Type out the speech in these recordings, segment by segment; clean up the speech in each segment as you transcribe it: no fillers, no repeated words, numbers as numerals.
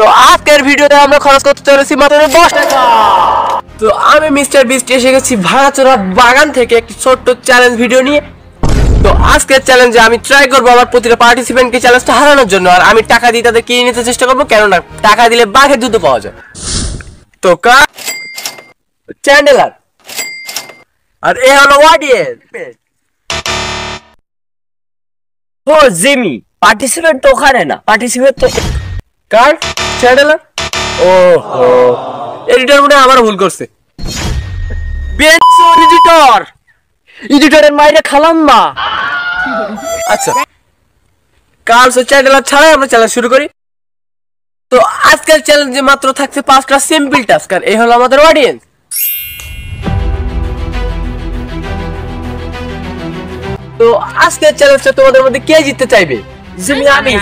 তো আজকের ভিডিওতে আমরা খরচ করতে চলেছি মাত্র 10 টাকা। তো আমি মিস্টার বিস্ট এসে গেছি ভাড়াচোরা বাগান থেকে একটি ছোট্ট চ্যালেঞ্জ ভিডিও নিয়ে। তো আজকের চ্যালেঞ্জে আমি ট্রাই করবো আমার প্রতিটা পার্টিসিপেন্টকে চ্যালেঞ্জটা হারানোর জন্য। আর আমি টাকা দিয়ে তাদের কিনে নিতে চেষ্টা করবো, কেননা টাকা দিলে বাঘের দুধ পাওয়া যায়। তো চ্যান্ডেলার আর এ হলো অডিয়েন্স। ও জিমি, পার্টিসিপেন্ট তো ওখানে না, পার্টিসিপেন্ট তো কার চ্যান্ডেলার। ওহো, এডিটর মনে হয় আমারও ভুল করছে। এডিটরের মাইরে খালাম না। আচ্ছা, কাল চ্যান্ডেলার ছাড়াই আমরা চ্যালেঞ্জ শুরু করি। তো আজকের চ্যালেঞ্জে মাত্র থাকছে 5টা সিম্পল টাস্ক, আর এই হলো আমাদের অডিয়েন্স। তো আজকের চ্যালেঞ্জটা তোমাদের মধ্যে কে জিততে চাইবে? জিমি আমি।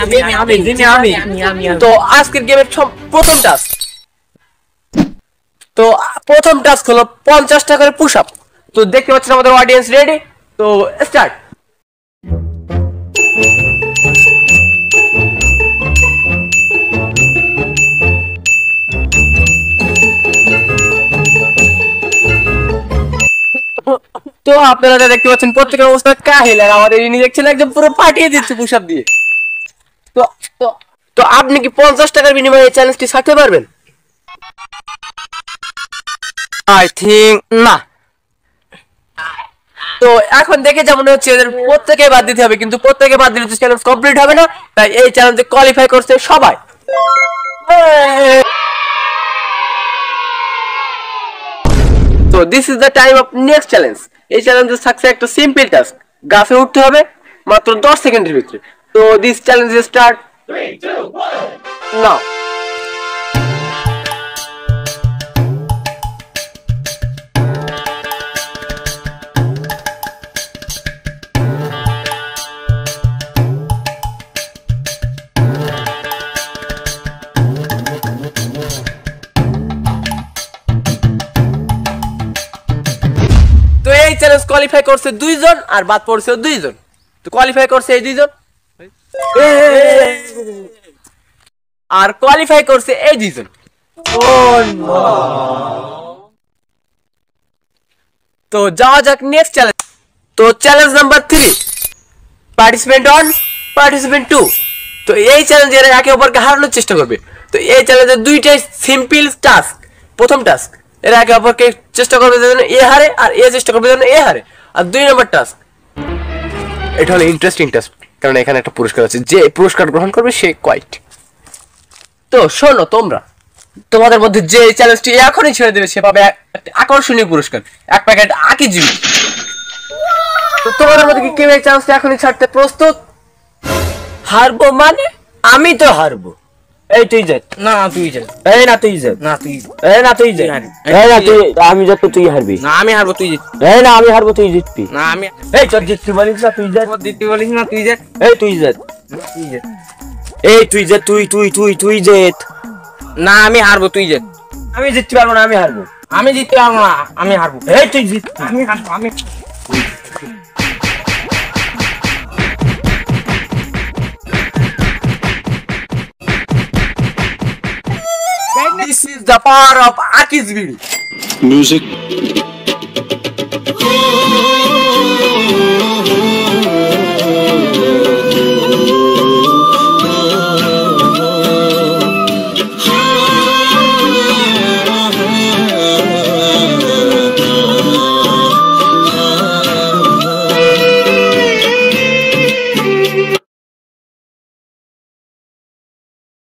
তো আজকের গেমের প্রথম টাস্ক। তো প্রথম টাস্ক হলো 50 টাকার পুশ আপ। তো দেখতে পাচ্ছেন আমাদের অডিয়েন্স রেডি। তো স্টার্ট। তো আপনারা দেখতে পাচ্ছেন প্রত্যেকের অবস্থা কাহিল, আর আমাদের ইনি দেখছেন একদম পুরো ফাটিয়ে দিচ্ছে পুশ আপ দিয়ে। তো তো তো আপনি কি 50 টাকার বিনিময়ে এই চ্যালেঞ্জটি ছাড়তে পারবেন? আই থিঙ্ক না। তো এখন দেখে যেমন হচ্ছে এদের প্রত্যেকে বাদ দিতে হবে, কিন্তু প্রত্যেকে বাদ দিলে চ্যালেঞ্জ কমপ্লিট হবে না। তাই এই চ্যালেঞ্জে কোয়ালিফাই করছে সবাই। তো this is the time of next challenge. এই চ্যালেঞ্জে থাকছে একটা সিম্পল টাস্ক, গাছে উঠতে হবে মাত্র 10 সেকেন্ডের ভিতরে। তো দিস চ্যালেঞ্জ স্টার্ট 3 2 1 নাও। তো এই চ্যালেঞ্জ কোয়ালিফাই করছে 2 জন, আর বাদ পড়ছে 2 জন। তো কোয়ালিফাই করছে এই 2 জন, আর কোয়ালিফাই করছে এই 2 জন। তো যাওয়া যাক নেক্সট চ্যালেঞ্জ। তো চ্যালেঞ্জ নাম্বার 3, পার্টিসিপেন্ট 1, পার্টিসিপেন্ট 2। তো এই চ্যালেঞ্জে এরা একে অপরকে হারানোর চেষ্টা করবে। তো এই চ্যালেঞ্জে দুইটাই সিম্পল টাস্ক। প্রথম টাস্ক, এরা একে অপরকে চেষ্টা করবে যেন এ হারে, আর এ চেষ্টা করবে যেন এ হারে। আর 2 নম্বর টাস্ক, এটা হলো ইন্টারেস্টিং টাস্ক, কারণ এখানে একটা পুরস্কার আছে, যে পুরস্কার গ্রহণ করবে সে কোয়াইট। তো শোনো, তোমাদের মধ্যে যে চ্যালেঞ্জটি এখনই ছেড়ে দেবে সে পাবে একটা আকর্ষণীয় পুরস্কার, 1 প্যাকেট আকিজিবি। তো তোমাদের মধ্যে কি কেউ এই চ্যালেঞ্জটা এখনই ছাড়তে প্রস্তুত? হারবো মানে? আমি তো হারবো। এই তুই যা। না তুই যা। এই না তুই যা। না তুই। এই না তুই যা। এই না তুই, আমি যত তুই হারবি। না আমি হারবো, তুই জিত। এই না আমি হারবো, তুই জিতবি। না আমি। এই চল জিতবি বলিস না, তুই যা। জিতবি বলিস না, তুই যা। এই তুই যা। তুই যা। এই তুই যা, তুই জিত। না আমি হারবো, তুই যা। আমি জিততে পারবো না, আমি হারবো। আমি জিততে পারবো না, আমি হারবো। এই তুই জিত। আমি হারবো, আমি। This is the power of Aki's video. Music.